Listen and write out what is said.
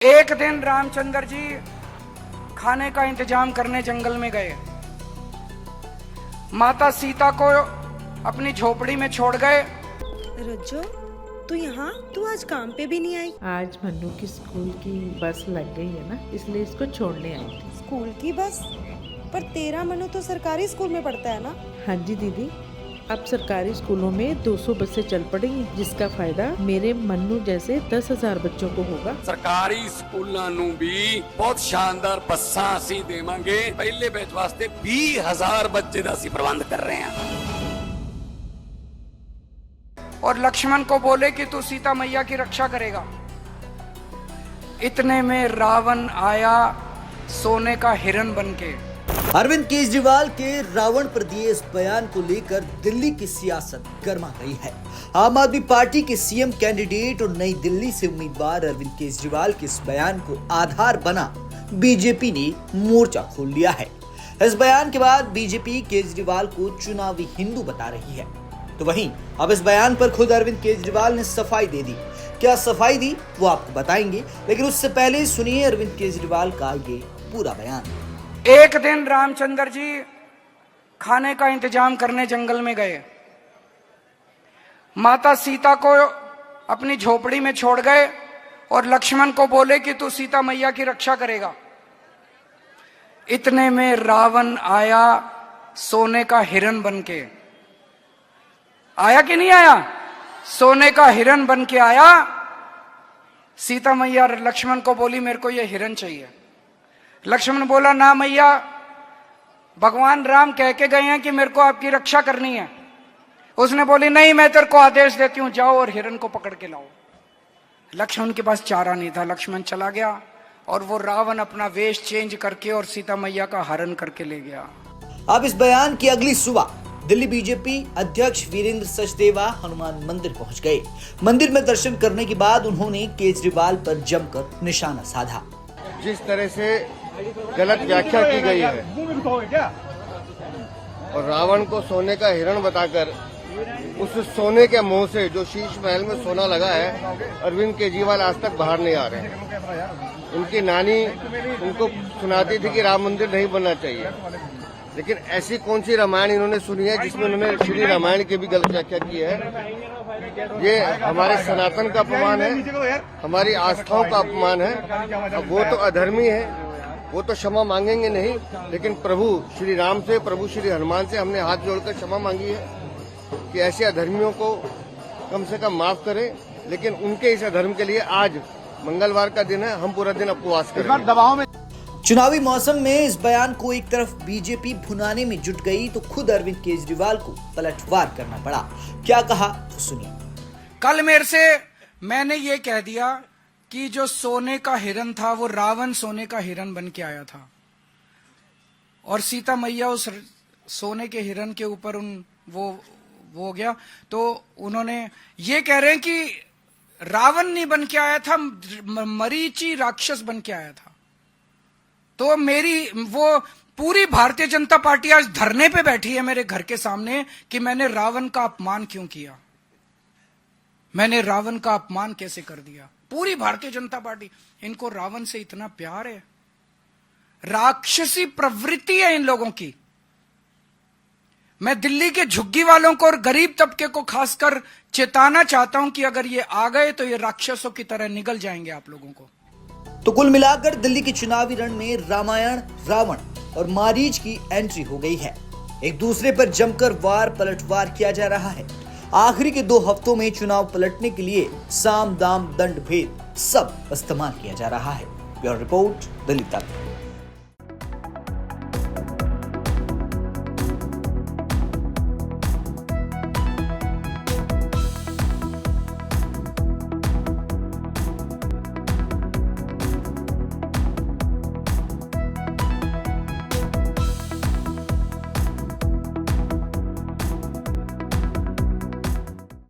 एक दिन रामचंद्र जी खाने का इंतजाम करने जंगल में गए। माता सीता को अपनी झोपड़ी में छोड़ गए। रज्जो, तू यहाँ? तू आज काम पे भी नहीं आई? आज मन्नू की स्कूल की बस लग गई है ना, इसलिए इसको छोड़ने आई थी। स्कूल की बस? पर तेरा मनु तो सरकारी स्कूल में पढ़ता है ना? हाँ जी दीदी, अब सरकारी स्कूलों में 200 बसें चल पड़ेंगी, जिसका फायदा मेरे मन्नू जैसे 10,000 बच्चों को होगा। ਸਰਕਾਰੀ ਸਕੂਲਾਂ ਨੂੰ ਵੀ ਬਹੁਤ ਸ਼ਾਨਦਾਰ ਬੱਸਾਂ ਅਸੀਂ ਦੇਵਾਂਗੇ। ਪਹਿਲੇ ਬੈਚ ਵਾਸਤੇ 20,000 ਬੱਚੇ ਦਾ ਅਸੀਂ ਪ੍ਰਬੰਧ ਕਰ ਰਹੇ ਹਾਂ। और लक्ष्मण को बोले कि तू सीता मैया की रक्षा करेगा। इतने में रावण आया सोने का हिरण बनके। अरविंद केजरीवाल के रावण पर दिए इस बयान को लेकर दिल्ली की सियासत गर्मा गई है। आम आदमी पार्टी के सीएम कैंडिडेट और नई दिल्ली से उम्मीदवार अरविंद केजरीवाल के इस बयान को आधार बना बीजेपी ने मोर्चा खोल लिया है। इस बयान के बाद बीजेपी केजरीवाल को चुनावी हिंदू बता रही है, तो वहीं अब इस बयान पर खुद अरविंद केजरीवाल ने सफाई दे दी। क्या सफाई दी वो आपको बताएंगे, लेकिन उससे पहले सुनिए अरविंद केजरीवाल का ये पूरा बयान। एक दिन रामचंद्र जी खाने का इंतजाम करने जंगल में गए। माता सीता को अपनी झोपड़ी में छोड़ गए और लक्ष्मण को बोले कि तू सीता मैया की रक्षा करेगा। इतने में रावण आया सोने का हिरण बनके। आया कि नहीं आया? सोने का हिरण बनके आया। सीता मैया लक्ष्मण को बोली मेरे को ये हिरण चाहिए। लक्ष्मण बोला ना मैया, भगवान राम कह के गए हैं कि मेरे को आपकी रक्षा करनी है। उसने बोली नहीं, मैं तेरे को आदेश देती हूं, जाओ और हिरण को पकड़ के लाओ। लक्ष्मण के पास चारा नहीं था। लक्ष्मण चला गया और वो रावण अपना वेश चेंज करके और सीता मैया का हरण करके ले गया। अब इस बयान की अगली सुबह दिल्ली बीजेपी अध्यक्ष वीरेंद्र सचदेवा हनुमान मंदिर पहुंच गए। मंदिर में दर्शन करने के बाद उन्होंने केजरीवाल पर जमकर निशाना साधा। जिस तरह से गलत व्याख्या की गई है और रावण को सोने का हिरण बताकर उस सोने के मुंह से जो शीश महल में सोना लगा है, अरविंद केजरीवाल आज तक बाहर नहीं आ रहे हैं। उनकी नानी उनको सुनाती थी कि राम मंदिर नहीं बनना चाहिए, लेकिन ऐसी कौन सी रामायण इन्होंने सुनी है जिसमें उन्होंने श्री रामायण की भी गलत व्याख्या की है। ये हमारे सनातन का अपमान है, हमारी आस्थाओं का अपमान है। अब वो तो अधर्मी है, वो तो क्षमा मांगेंगे नहीं, लेकिन प्रभु श्री राम से, प्रभु श्री हनुमान से हमने हाथ जोड़कर क्षमा मांगी है कि ऐसे अधर्मियों को कम से कम माफ करें। लेकिन उनके इस अधर्म के लिए आज मंगलवार का दिन है, हम पूरा दिन उपवास करेंगे। चुनावी मौसम में इस बयान को एक तरफ बीजेपी भुनाने में जुट गई, तो खुद अरविंद केजरीवाल को पलटवार करना पड़ा। क्या कहा तो सुनिए। कल मेरे से मैंने ये कह दिया कि जो सोने का हिरण था वो रावण सोने का हिरण बन के आया था और सीता मैया उस सोने के हिरण के ऊपर वो हो गया। तो उन्होंने ये कह रहे हैं कि रावण नहीं बन के आया था, मरीची राक्षस बन के आया था। तो मेरी वो पूरी भारतीय जनता पार्टी आज धरने पे बैठी है मेरे घर के सामने कि मैंने रावण का अपमान क्यों किया, मैंने रावण का अपमान कैसे कर दिया। पूरी भारतीय जनता पार्टी, इनको रावण से इतना प्यार है, राक्षसी प्रवृत्ति है इन लोगों की। मैं दिल्ली के झुग्गी वालों को और गरीब तबके को खासकर चेताना चाहता हूं कि अगर ये आ गए तो ये राक्षसों की तरह निगल जाएंगे आप लोगों को। तो कुल मिलाकर दिल्ली के चुनावी रण में रामायण, रावण और मारीच की एंट्री हो गई है। एक दूसरे पर जमकर वार पलटवार किया जा रहा है। आखिरी के 2 हफ्तों में चुनाव पलटने के लिए साम दाम दंड भेद सब इस्तेमाल किया जा रहा है। ब्यूरो रिपोर्ट, दिल्ली तक।